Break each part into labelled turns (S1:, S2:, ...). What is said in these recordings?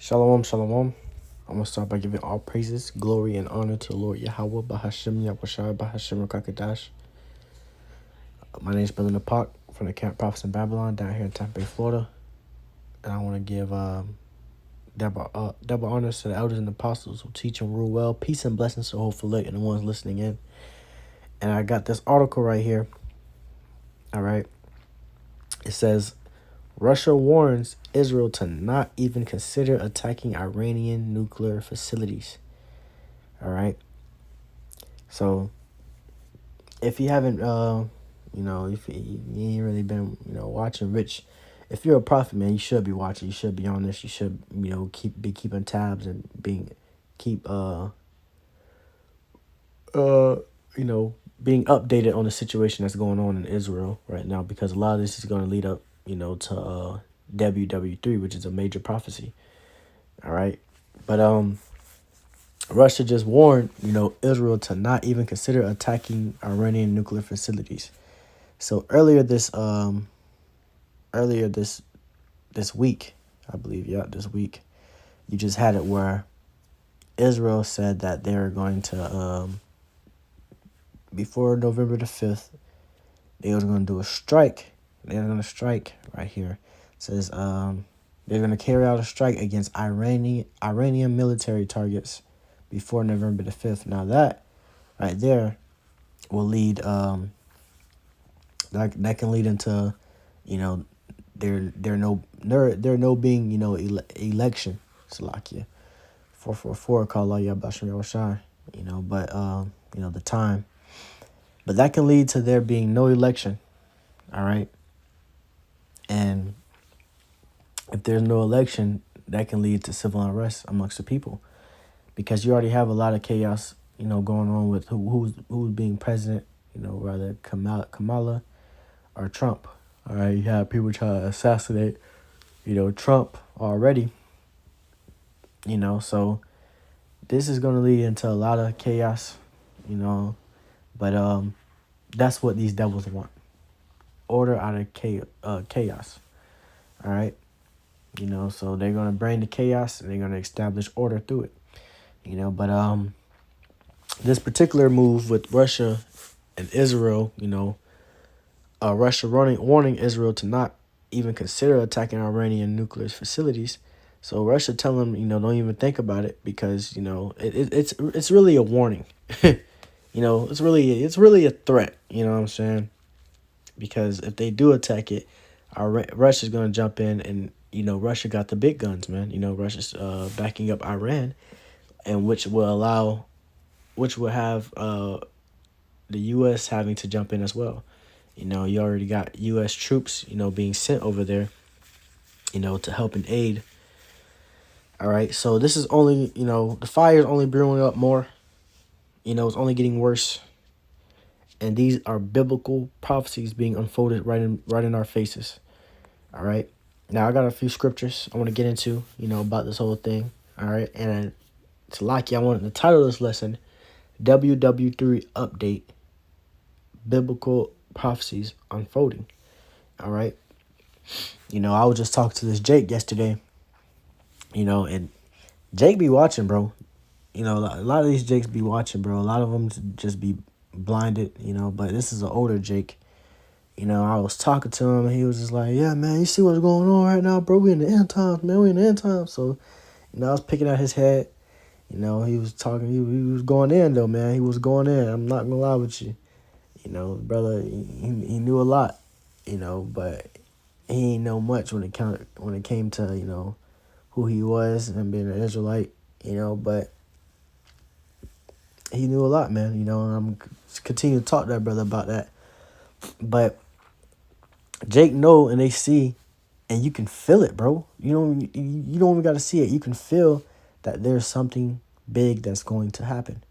S1: Shalom, shalom. I'm going to start by giving all praises, glory, and honor to the Lord Yahweh, Bahashim, Yahushua, Bahashim, Rakadash. My name is Brother Napak from the Camp Prophets in Babylon down here in Tampa Bay, Florida. And I want to give double honors to the elders and apostles who teach and rule well. Peace and blessings to hopeful and the ones listening in. And I got this article right here. All right. It says, Russia warns Israel to not even consider attacking Iranian nuclear facilities. All right. So if you haven't, if you ain't really been, watching, if you're a prophet, man, you should be watching. You should be on this. You should, keeping tabs and keep, being updated on the situation that's going on in Israel right now, because a lot of this is going to lead up, to WW3, which is a major prophecy. All right, but Russia just warned, Israel to not even consider attacking Iranian nuclear facilities. So earlier this week, I believe, this week, you just had it where Israel said that they're going to before November the 5th, they was going to do a strike. They're going to strike right here. It says they're going to carry out a strike against Iranian military targets before November the 5th. Now that right there will lead that can lead into, there no being, election. Salakia 444 call Allah Yabashim Yahushai, but the time. But that can lead to there being no election. All right. And if there's no election, that can lead to civil unrest amongst the people, because you already have a lot of chaos, going on with who's being president, rather Kamala or Trump. All right. You have people trying to assassinate, Trump already, so this is going to lead into a lot of chaos, but that's what these devils want. Order out of chaos. All right. So they're going to bring the chaos and they're going to establish order through it. But this particular move with Russia and Israel, Russia warning Israel to not even consider attacking Iranian nuclear facilities. So Russia telling them, don't even think about it, because, it's really a warning. It's really a threat. You know what I'm saying? Because if they do attack it, Russia's going to jump in, and, Russia got the big guns, man. Russia's backing up Iran, and which will have the U.S. having to jump in as well. You already got U.S. troops, being sent over there, to help and aid. All right, so this is only, the fire is only brewing up more. It's only getting worse. And these are biblical prophecies being unfolded right in our faces. All right. Now I got a few scriptures I want to get into, about this whole thing. All right. And to like you, I wanted to title this lesson WW3 Update, Biblical Prophecies Unfolding. All right. I was just talking to this Jake yesterday, and Jake be watching, bro. A lot of these Jakes be watching, bro. A lot of them just be blinded, but this is an older Jake. I was talking to him, and he was just like, yeah, man, you see what's going on right now, bro? We in the end times, man. We in the end times. So, I was picking out his head. He was talking. He was going in, though, man. He was going in. I'm not going to lie with you. Brother, he knew a lot, but he ain't know much when it came to, who he was and being an Israelite, but he knew a lot, man, and I'm continue to talk to that brother about that. But Jake know, and they see, and you can feel it, bro. You don't even got to see it. You can feel that there's something big that's going to happen.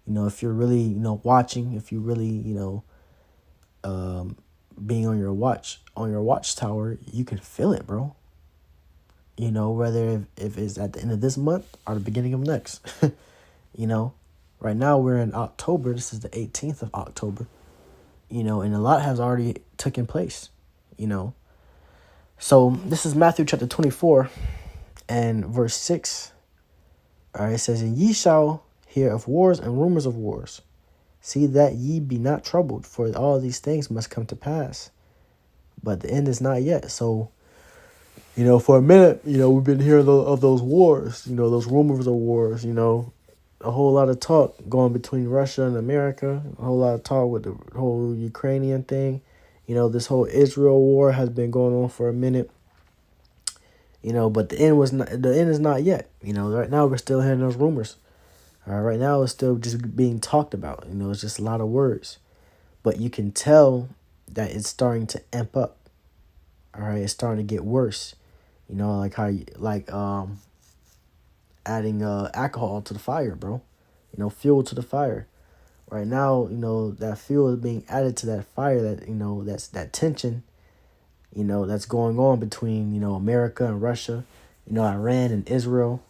S1: If you're really, watching, if you really, being on your watchtower, you can feel it, bro. Whether if it's at the end of this month or the beginning of next. Right now we're in October. This is the 18th of October. And a lot has already taken place. So this is Matthew chapter 24, And verse 6, all right, it says, and ye shall hear of wars and rumors of wars. See that ye be not troubled, for all these things must come to pass. But the end is not yet. So, for a minute, we've been hearing of those wars, those rumors of wars, a whole lot of talk going between Russia and America, a whole lot of talk with the whole Ukrainian thing. This whole Israel war has been going on for a minute. But the end is not yet. Right now we're still hearing those rumors. All right, right now it's still just being talked about. It's just a lot of words. But you can tell that it's starting to amp up. All right, it's starting to get worse. Like how adding alcohol to the fire, bro. Fuel to the fire. Right now, that fuel is being added to that fire, that's that tension, that's going on between, America and Russia, Iran and Israel.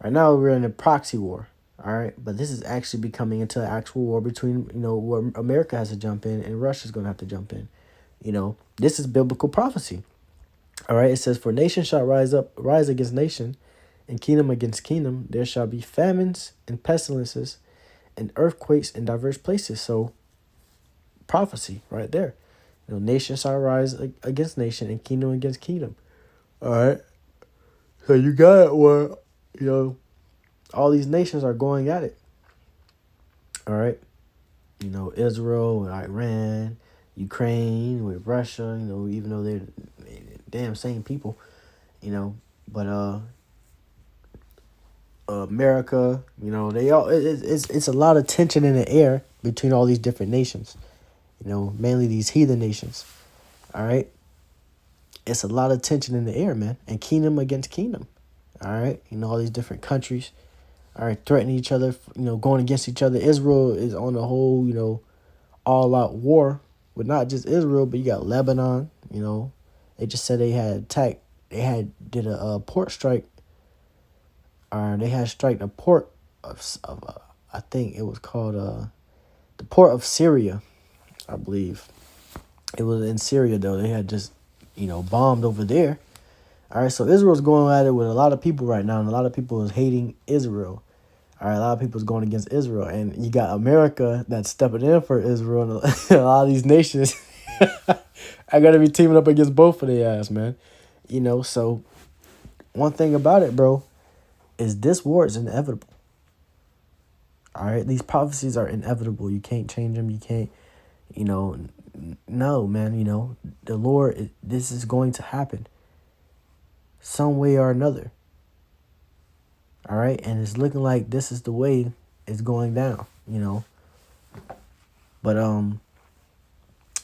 S1: Right now, we're in a proxy war, all right? But this is actually becoming into an actual war between, where America has to jump in and Russia's going to have to jump in. This is biblical prophecy, all right? It says, for nation shall rise against nation, and kingdom against kingdom. There shall be famines and pestilences and earthquakes in diverse places. So, prophecy right there. Nation shall rise against nation and kingdom against kingdom. All right. So you got it where, all these nations are going at it. All right. Israel with Iran, Ukraine with Russia, even though they're damn same people, but America, they all it's a lot of tension in the air between all these different nations, mainly these heathen nations. All right, it's a lot of tension in the air, man, and kingdom against kingdom. All right, all these different countries, all right, threatening each other, going against each other. Israel is on a whole, all out war with not just Israel, but you got Lebanon. They just said they had attacked, did a port strike. They had strike a port of I think it was called the port of Syria, I believe. It was in Syria though. They had just bombed over there. All right, so Israel's going at it with a lot of people right now, and a lot of people is hating Israel. All right, a lot of people is going against Israel, and you got America that's stepping in for Israel, and a lot of these nations are gonna be teaming up against both of their ass, man. So one thing about it, bro, is this war is inevitable. All right, these prophecies are inevitable. You can't change them. You can't, no, man. The Lord, this is going to happen some way or another. All right, and it's looking like this is the way it's going down. But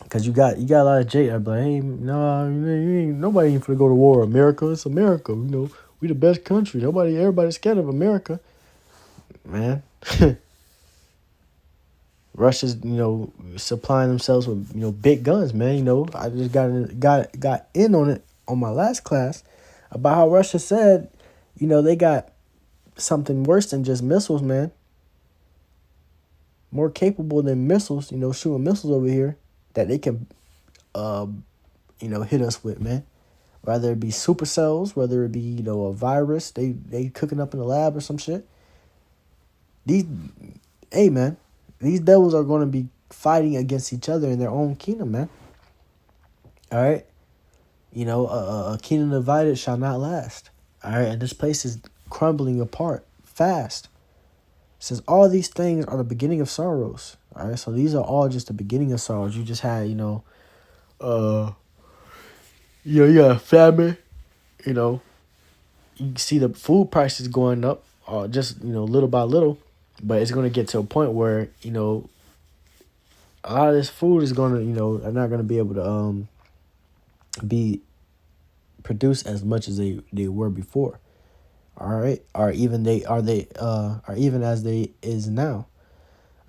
S1: because you got a lot of Jake, I'm like, hey, no, ain't nobody ain't finna go to war. America, it's America. We the best country. Everybody's scared of America, man. Russia's, supplying themselves with, big guns, man. I just got in on it on my last class about how Russia said, they got something worse than just missiles, man. More capable than missiles, shooting missiles over here that they can, hit us with, man. Whether it be supercells, whether it be, a virus they cooking up in the lab or some shit. Hey, man. These devils are going to be fighting against each other in their own kingdom, man. All right? A kingdom divided shall not last. All right? And this place is crumbling apart fast. It says all these things are the beginning of sorrows. All right? So these are all just the beginning of sorrows. You just had, you got famine. You see the food prices going up just, little by little. But it's going to get to a point where, a lot of this food is going to, are not going to be able to be produced as much as they were before. All right. Or even as they is now.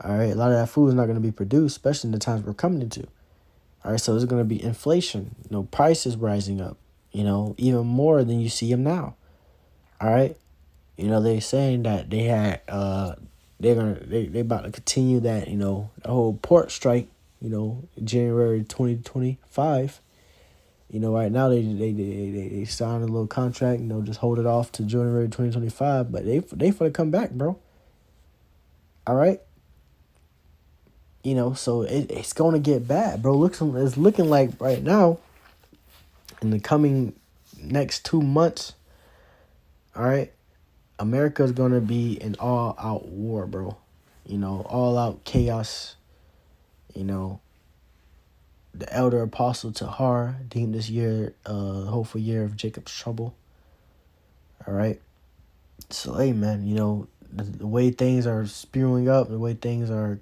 S1: All right. A lot of that food is not going to be produced, especially in the times we're coming into. All right. So there's going to be inflation, prices rising up, even more than you see them now. All right. They're saying that they had, they about to continue that, the whole port strike, January 2025, Right now they signed a little contract, just hold it off to January 2025, but they for to come back, bro. All right. So it's going to get bad, bro. It's looking like right now, in the coming next 2 months, all right, America is going to be in all-out war, bro. All-out chaos. The elder apostle Tahar deemed this year hopeful year of Jacob's trouble. All right. So, hey, man, the way things are spewing up, the way things are,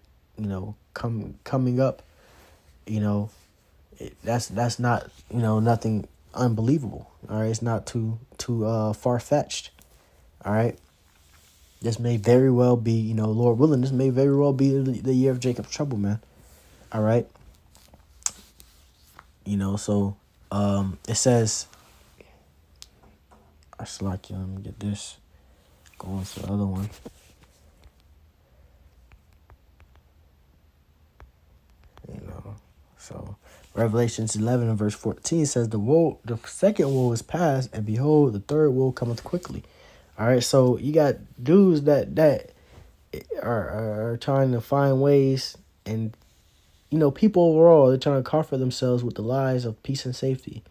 S1: coming up, that's not, nothing unbelievable. All right. It's not too far-fetched. All right. This may very well be, Lord willing, this may very well be the year of Jacob's trouble, man. All right. So it says, I select you. Let me get this. Go on to the other one. So Revelations 11 and verse 14 says the second woe is past, and behold, the third woe cometh quickly. All right, so you got dudes that are trying to find ways, and people overall, they're trying to comfort themselves with the lies of peace and safety.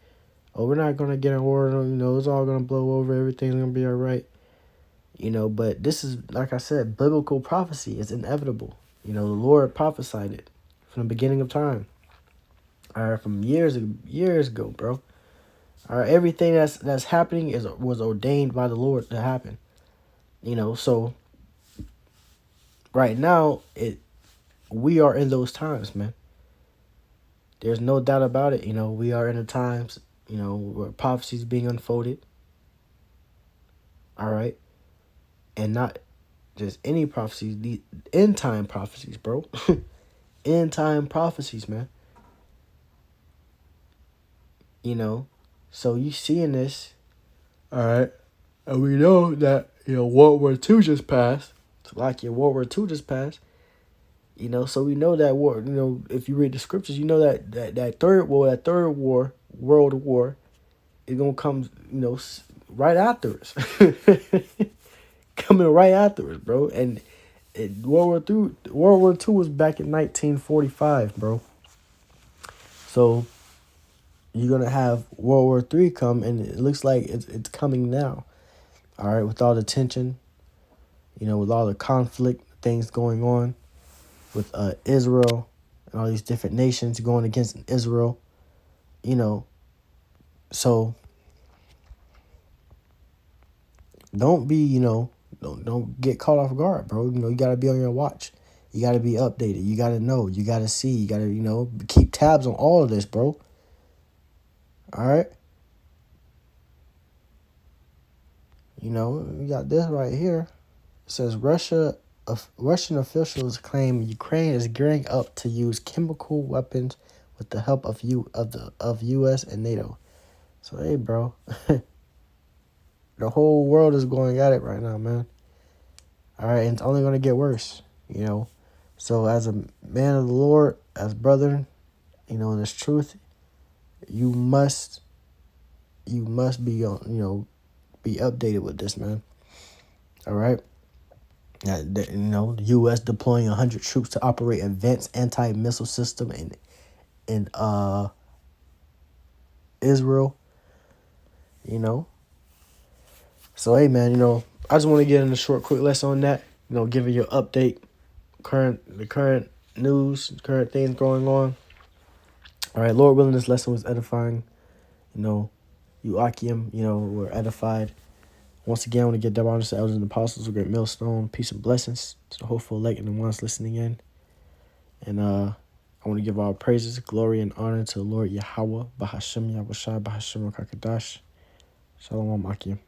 S1: Oh, we're not gonna get an order. It's all gonna blow over. Everything's gonna be all right. But this is, like I said, biblical prophecy is inevitable. The Lord prophesied it from the beginning of time. All right, from years ago, bro. All right, everything that's happening was ordained by the Lord to happen. So right now we are in those times, man. There's no doubt about it. We are in the times, where prophecies being unfolded. All right, and not just any prophecies, the end time prophecies, bro. End time prophecies, man. So you seeing this, all right, and we know that World War II just passed. So like World War II just passed. So we know that war. If you read the scriptures, that third war, World War, is gonna come. Right after us, coming right after us, bro. And World War II was back in 1945, bro. So you're gonna have World War III come, and it looks like it's coming now. All right, with all the tension, with all the conflict, things going on with Israel and all these different nations going against Israel, so don't be, don't get caught off guard, bro. You gotta be on your watch. You gotta be updated. You gotta know. You gotta see. You gotta, keep tabs on all of this, bro. All right. We got this right here. It says Russian officials claim Ukraine is gearing up to use chemical weapons with the help of U.S. and NATO. So hey, bro, the whole world is going at it right now, man. All right, and it's only gonna get worse, So as a man of the Lord, as brethren, in this truth, you must be on, be updated with this, man. All right. The U.S. deploying 100 troops to operate advanced anti-missile system in Israel. So hey, man, I just want to get in a short, quick lesson on that. Giving you an update, the current news, current things going on. All right, Lord willing, this lesson was edifying. You Akim, were edified. Once again, I want to give double honors to elders and apostles, a great millstone, peace and blessings to the hopeful elect and the ones listening in. And I want to give all praises, glory, and honor to the Lord Yahweh, Bahashem Yahushua, Bahashem Rakakadash. Shalom, Akim.